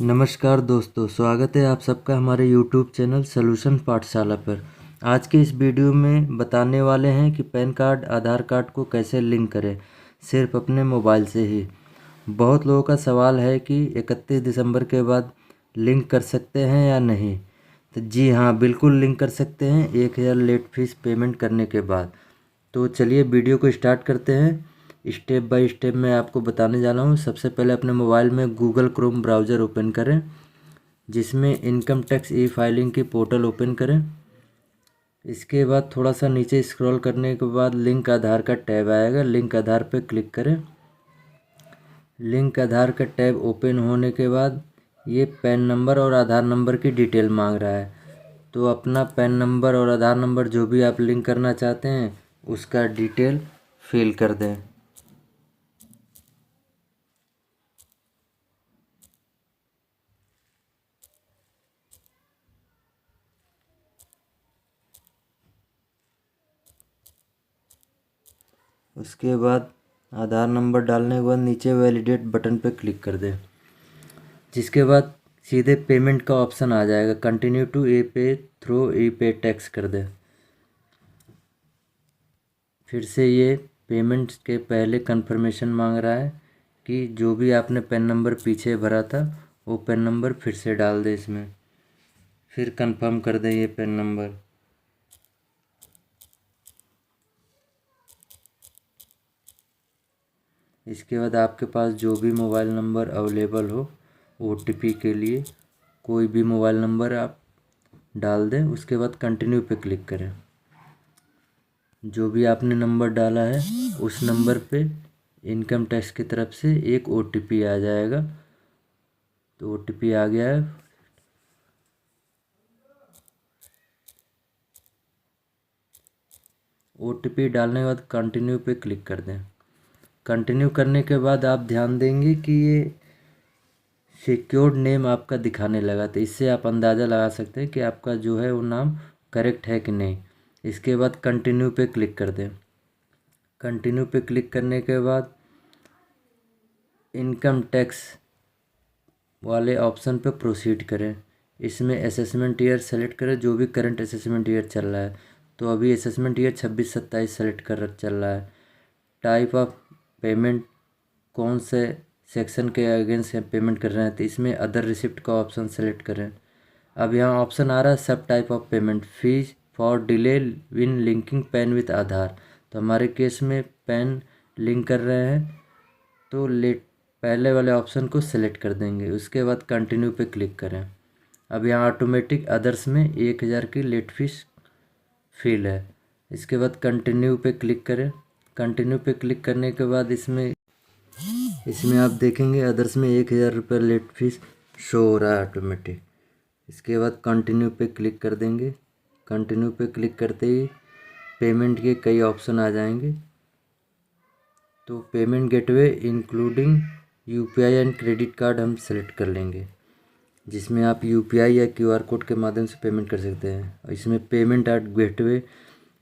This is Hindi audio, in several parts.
नमस्कार दोस्तों, स्वागत है आप सबका हमारे YouTube चैनल सॉल्यूशन पाठशाला पर। आज के इस वीडियो में बताने वाले हैं कि पैन कार्ड आधार कार्ड को कैसे लिंक करें सिर्फ अपने मोबाइल से ही। बहुत लोगों का सवाल है कि 31 दिसंबर के बाद लिंक कर सकते हैं या नहीं। तो जी हाँ, बिल्कुल लिंक कर सकते हैं 1000 लेट फीस पेमेंट करने के बाद। तो चलिए वीडियो को स्टार्ट करते हैं। स्टेप बाय स्टेप मैं आपको बताने जा रहा हूँ। सबसे पहले अपने मोबाइल में गूगल क्रोम ब्राउज़र ओपन करें, जिसमें इनकम टैक्स ई फाइलिंग की पोर्टल ओपन करें। इसके बाद थोड़ा सा नीचे स्क्रॉल करने के बाद लिंक आधार का टैब आएगा, लिंक आधार पर क्लिक करें। लिंक आधार का टैब ओपन होने के बाद ये पैन नंबर और आधार नंबर की डिटेल मांग रहा है, तो अपना पैन नंबर और आधार नंबर जो भी आप लिंक करना चाहते हैं उसका डिटेल फिल कर दें। उसके बाद आधार नंबर डालने के बाद नीचे वैलिडेट बटन पर क्लिक कर दें, जिसके बाद सीधे पेमेंट का ऑप्शन आ जाएगा। कंटिन्यू टू ए पे थ्रू ई पे टैक्स कर दें। फिर से ये पेमेंट के पहले कंफर्मेशन मांग रहा है कि जो भी आपने पैन नंबर पीछे भरा था वो पैन नंबर फिर से डाल दें इसमें। फिर कंफर्म कर दें ये पैन नंबर। इसके बाद आपके पास जो भी मोबाइल नंबर अवेलेबल हो OTP के लिए कोई भी मोबाइल नंबर आप डाल दें। उसके बाद कंटिन्यू पे क्लिक करें। जो भी आपने नंबर डाला है उस नंबर पे इनकम टैक्स की तरफ से एक OTP आ जाएगा। तो OTP आ गया है। OTP डालने के बाद कंटिन्यू पे क्लिक कर दें। कंटिन्यू करने के बाद आप ध्यान देंगे कि ये सिक्योर्ड नेम आपका दिखाने लगा, तो इससे आप अंदाज़ा लगा सकते हैं कि आपका जो है वो नाम करेक्ट है कि नहीं। इसके बाद कंटिन्यू पे क्लिक कर दें। कंटिन्यू पे क्लिक करने के बाद इनकम टैक्स वाले ऑप्शन पे प्रोसीड करें। इसमें असेसमेंट ईयर सेलेक्ट करें, जो भी करंट असेसमेंट ईयर चल रहा है। तो अभी असेसमेंट ईयर 26-27 सेलेक्ट कर चल रहा है। टाइप ऑफ पेमेंट, कौन से सेक्शन के अगेंस्ट पेमेंट कर रहे हैं, तो इसमें अदर रिसिप्ट का ऑप्शन सेलेक्ट करें। अब यहाँ ऑप्शन आ रहा है sub type of payment fees for delay in linking PAN with Aadhaar. तो हमारे केस में पैन लिंक कर रहे हैं तो लेट पहले वाले ऑप्शन को सिलेक्ट कर देंगे। उसके बाद कंटिन्यू पे क्लिक करें। अब यहाँ ऑटोमेटिक अदर्स में 1000 की लेट फीस फिल है। इसके बाद कंटिन्यू पे क्लिक करें। कंटिन्यू पे क्लिक करने के बाद इसमें आप देखेंगे अदर्स में 1000 रुपये लेट फीस शो हो रहा है ऑटोमेटिक। इसके बाद कंटिन्यू पे क्लिक कर देंगे। कंटिन्यू पे क्लिक करते ही पेमेंट के कई ऑप्शन आ जाएंगे। तो payment gateway including UPI and credit card हम सेलेक्ट कर लेंगे, जिसमें आप UPI या QR कोड के माध्यम से पेमेंट कर सकते हैं। इसमें पेमेंट एट गेटवे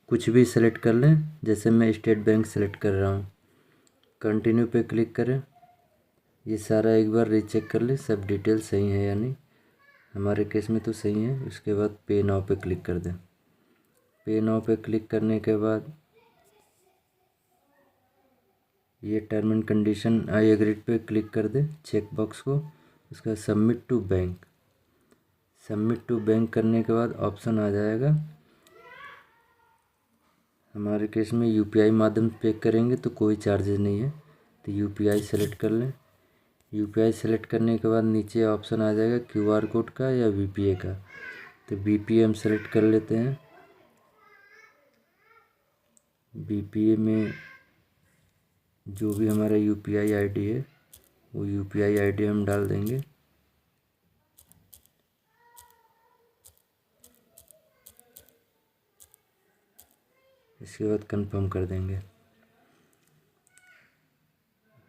कुछ भी सेलेक्ट कर लें, जैसे मैं स्टेट बैंक सेलेक्ट कर रहा हूँ। कंटिन्यू पे क्लिक करें। ये सारा एक बार रीचेक कर लें सब डिटेल सही है या नहीं। हमारे केस में तो सही है। उसके बाद पे नाउ पे क्लिक कर दें। पे नाउ पे क्लिक करने के बाद ये term and condition I agreed पे क्लिक कर दें चेक बॉक्स को। उसका submit to bank. Submit to bank करने के बाद ऑप्शन आ जाएगा। हमारे केस में UPI माध्यम पे करेंगे तो कोई चार्जेस नहीं है, तो UPI सेलेक्ट कर लें। UPI सेलेक्ट करने के बाद नीचे ऑप्शन आ जाएगा QR कोड का या VPA का, तो VPA हम सेलेक्ट कर लेते हैं। VPA में जो भी हमारा UPI ID है वो UPI ID हम डाल देंगे। इसके बाद कंफर्म कर देंगे,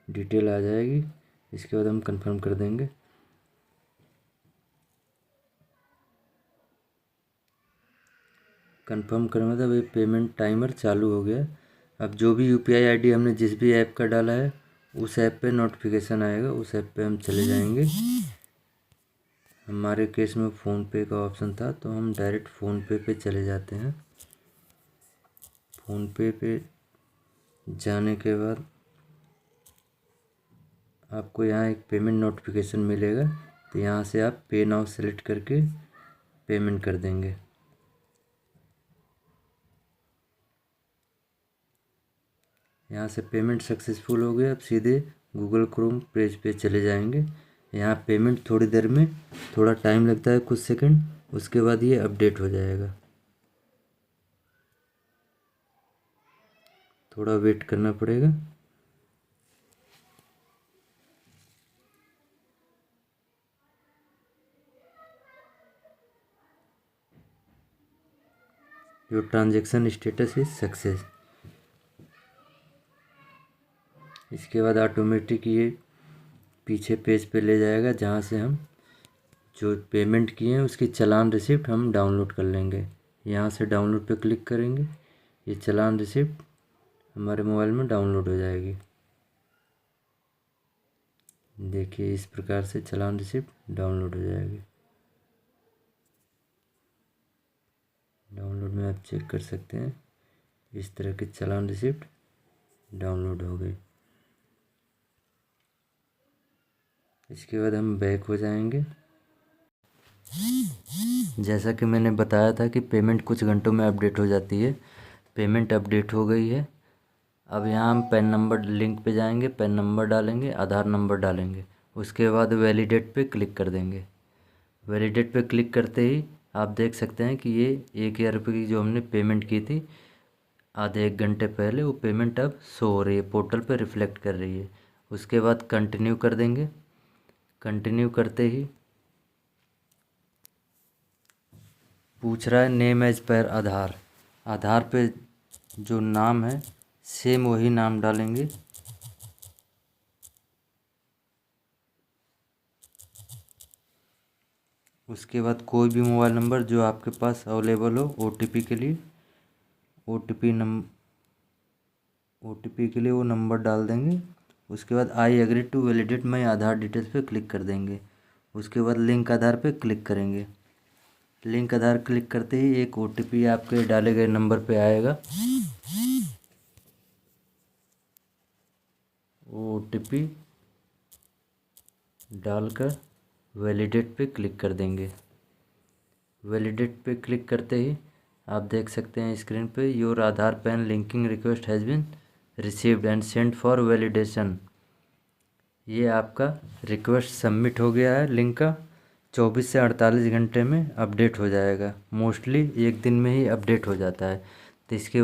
डिटेल आ जाएगी। इसके बाद हम कंफर्म कर देंगे। कंफर्म करने के बाद ये पेमेंट टाइमर चालू हो गया। अब जो भी UPI ID हमने जिस भी ऐप का डाला है उस ऐप पे नोटिफिकेशन आएगा, उस ऐप पे हम चले जाएंगे। हमारे केस में फ़ोनपे का ऑप्शन था, तो हम डायरेक्ट फ़ोनपे पे चले जाते हैं। फ़ोनपे पे जाने के बाद आपको यहाँ एक पेमेंट नोटिफिकेशन मिलेगा, तो यहाँ से आप पे नाउ सेलेक्ट करके पेमेंट कर देंगे। यहाँ से पेमेंट सक्सेसफुल हो गया। अब सीधे गूगल क्रोम पेज पे चले जाएंगे। यहाँ पेमेंट थोड़ी देर में, थोड़ा टाइम लगता है, कुछ सेकंड, उसके बाद ये अपडेट हो जाएगा। थोड़ा वेट करना पड़ेगा। Your transaction status is success. इसके बाद ऑटोमेटिक ये पीछे पेज पे ले जाएगा, जहाँ से हम जो पेमेंट किए हैं उसकी चालान रिसिप्ट हम डाउनलोड कर लेंगे। यहाँ से डाउनलोड पे क्लिक करेंगे, ये चालान रिसिप्ट हमारे मोबाइल में डाउनलोड हो जाएगी। देखिए इस प्रकार से चालान रिसिप्ट डाउनलोड हो जाएगी। डाउनलोड में आप चेक कर सकते हैं, इस तरह की चालान रिसिप्ट डाउनलोड हो गई। इसके बाद हम बैक हो जाएंगे। जैसा कि मैंने बताया था कि पेमेंट कुछ घंटों में अपडेट हो जाती है। पेमेंट अपडेट हो गई है। अब यहाँ हम पैन नंबर लिंक पे जाएंगे, पैन नंबर डालेंगे, आधार नंबर डालेंगे, उसके बाद वैलिडेट पे क्लिक कर देंगे। वैलिडेट पे क्लिक करते ही आप देख सकते हैं कि ये 1,000 रुपये की जो हमने पेमेंट की थी आधे 1 घंटे पहले, वो पेमेंट अब शो हो रही है, पोर्टल पे रिफ्लेक्ट कर रही है। उसके बाद कंटिन्यू कर देंगे। कंटिन्यू करते ही पूछ रहा है नेम एज पर आधार। आधार पे जो नाम है सेम वही नाम डालेंगे। उसके बाद कोई भी मोबाइल नंबर जो आपके पास अवेलेबल हो ओटीपी के लिए, ओटीपी के लिए वो नंबर डाल देंगे। उसके बाद I agree to validate my Aadhaar details पे क्लिक कर देंगे। उसके बाद लिंक आधार पे क्लिक करेंगे। लिंक आधार क्लिक करते ही एक ओटीपी आपके डाले गए नंबर पे आएगा। वो ओटीपी डालकर वैलिडेट पे क्लिक कर देंगे। वैलिडेट पे क्लिक करते ही आप देख सकते हैं स्क्रीन पे your Aadhaar PAN linking request has been received and send for validation. ये आपका रिक्वेस्ट सबमिट हो गया है लिंक का। 24 से 48 घंटे में अपडेट हो जाएगा। मोस्टली 1 दिन में ही अपडेट हो जाता है। तो इसके